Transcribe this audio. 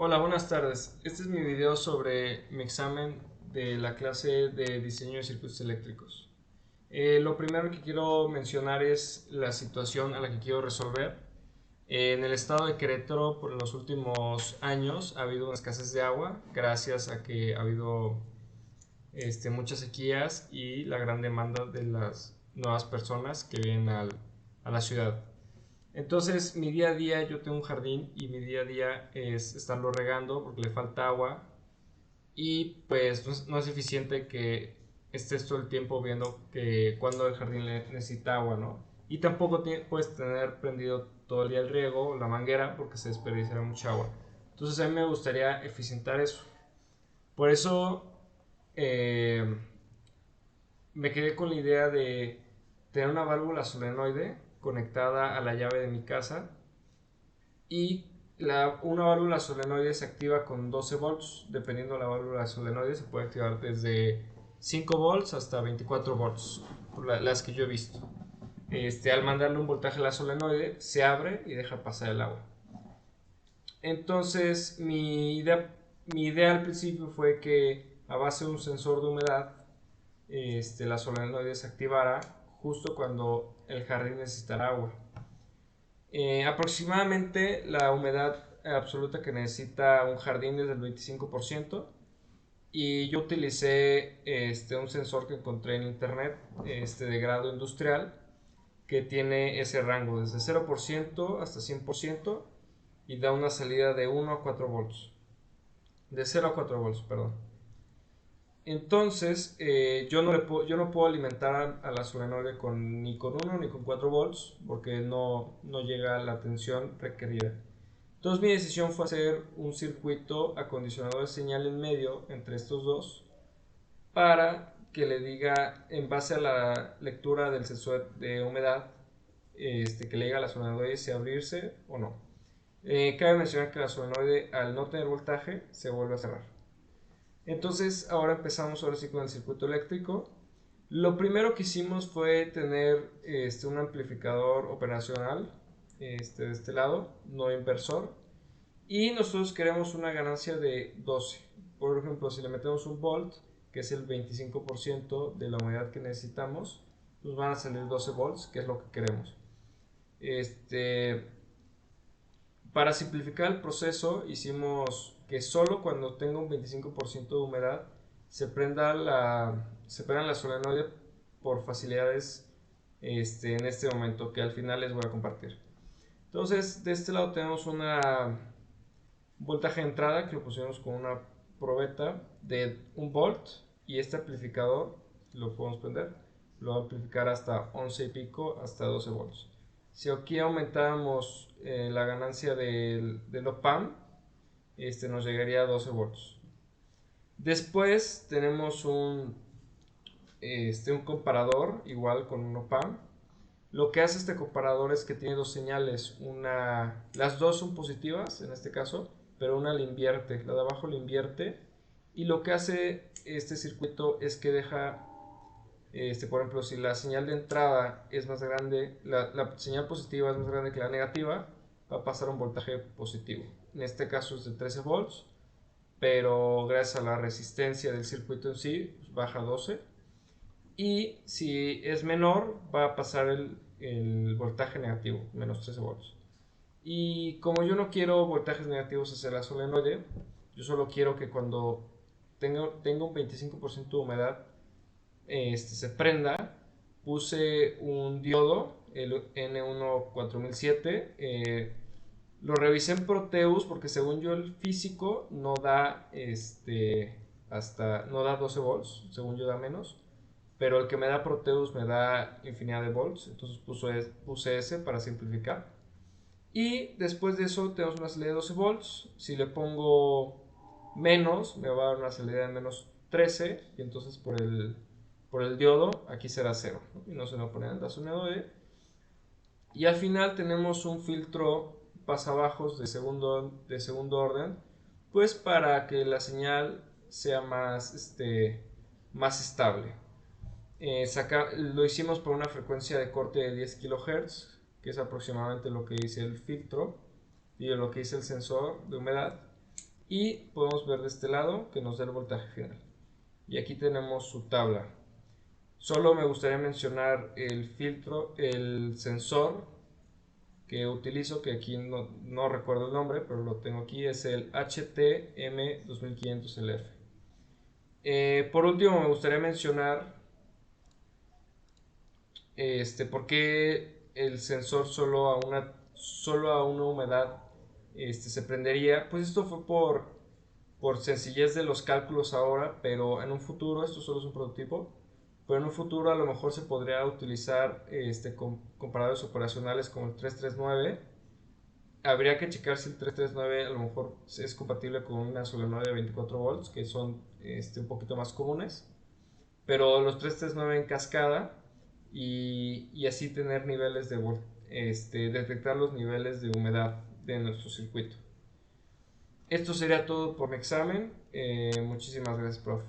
Hola, buenas tardes. Este es mi video sobre mi examen de la clase de diseño de circuitos eléctricos. Lo primero que quiero mencionar es la situación a la que quiero resolver. En el estado de Querétaro, por los últimos años, ha habido una escasez de agua gracias a que ha habido muchas sequías y la gran demanda de las nuevas personas que vienen a la ciudad. Entonces, mi día a día, yo tengo un jardín y mi día a día es estarlo regando porque le falta agua y pues no es eficiente que estés todo el tiempo viendo que cuando el jardín necesita agua, ¿no? Y tampoco puedes tener prendido todo el día el riego o la manguera porque se desperdiciará mucha agua. Entonces, a mí me gustaría eficientar eso. Por eso eh, me quedé con la idea de tener una válvula solenoide conectada a la llave de mi casa y una válvula solenoide se activa con 12 volts. Dependiendo de la válvula solenoide se puede activar desde 5 volts hasta 24 volts, por las que yo he visto. Al mandarle un voltaje a la solenoide se abre y deja pasar el agua. Entonces mi idea al principio fue que a base de un sensor de humedad la solenoide se activara justo cuando el jardín necesitara agua. Aproximadamente la humedad absoluta que necesita un jardín es del 25%, y yo utilicé un sensor que encontré en internet de grado industrial que tiene ese rango desde 0% hasta 100% y da una salida de 1 a 4 volts. De 0 a 4 volts, perdón. Entonces, yo no puedo alimentar a la solenoide ni con 1 ni con 4 volts porque no llega la tensión requerida. Entonces mi decisión fue hacer un circuito acondicionador de señal en medio entre estos dos para que le diga, en base a la lectura del sensor de humedad, que le diga a la solenoide si abrirse o no. Cabe mencionar que la solenoide, al no tener voltaje, se vuelve a cerrar. Entonces ahora empezamos ahora sí con el circuito eléctrico. Lo primero que hicimos fue tener un amplificador operacional de este lado, no inversor, y nosotros queremos una ganancia de 12. Por ejemplo, si le metemos un volt, que es el 25% de la humedad que necesitamos, nos van a salir 12 volts, que es lo que queremos. Este, para simplificar el proceso, hicimos que solo cuando tenga un 25% de humedad se prenda la solenoide por facilidades en este momento, que al final les voy a compartir. Entonces, de este lado tenemos una voltaje de entrada que lo pusimos con una probeta de 1 volt, y este amplificador lo podemos prender, lo va a amplificar hasta 11 y pico, hasta 12 volts. Si aquí aumentáramos la ganancia del op-amp, nos llegaría a 12 volts. Después tenemos un comparador igual con un op-amp. Lo que hace este comparador es que tiene dos señales, las dos son positivas en este caso, pero una le invierte, la de abajo le invierte, y lo que hace este circuito es que deja, por ejemplo, si la señal de entrada es más grande, la señal positiva es más grande que la negativa, va a pasar un voltaje positivo. En este caso es de 13 volts, pero gracias a la resistencia del circuito en sí, pues baja a 12. Y si es menor, va a pasar el voltaje negativo, menos 13 volts. Y como yo no quiero voltajes negativos hacia la solenoide, yo solo quiero que cuando tenga un 25% de humedad, se prenda. Puse un diodo, el N14007. Lo revisé en Proteus porque según yo el físico no da 12 volts, según yo da menos, pero el que me da Proteus me da infinidad de volts, entonces puse ese para simplificar. Y después de eso tenemos una salida de 12 volts. Si le pongo menos, me va a dar una salida de menos 13, y entonces por el diodo aquí será 0, ¿no? Y no se nos pone en el solenoide. Y al final tenemos un filtro pasabajos de segundo orden, pues para que la señal sea más estable. Lo hicimos por una frecuencia de corte de 10 kHz, que es aproximadamente lo que dice el filtro y lo que dice el sensor de humedad. y podemos ver de este lado que nos da el voltaje final. Y aquí tenemos su tabla. Solo me gustaría mencionar el filtro, el sensor que utilizo, que aquí no recuerdo el nombre, pero lo tengo aquí, es el HTM2500LF. Por último, me gustaría mencionar por qué el sensor solo a una humedad se prendería. Pues esto fue por sencillez de los cálculos ahora, pero en un futuro, esto solo es un prototipo, pero en un futuro a lo mejor se podría utilizar con comparadores operacionales como el 339. Habría que checar si el 339 a lo mejor es compatible con una solenoide de 24 volts, que son un poquito más comunes, pero los 339 en cascada y así tener niveles detectar los niveles de humedad de nuestro circuito. Esto sería todo por mi examen. Muchísimas gracias, prof.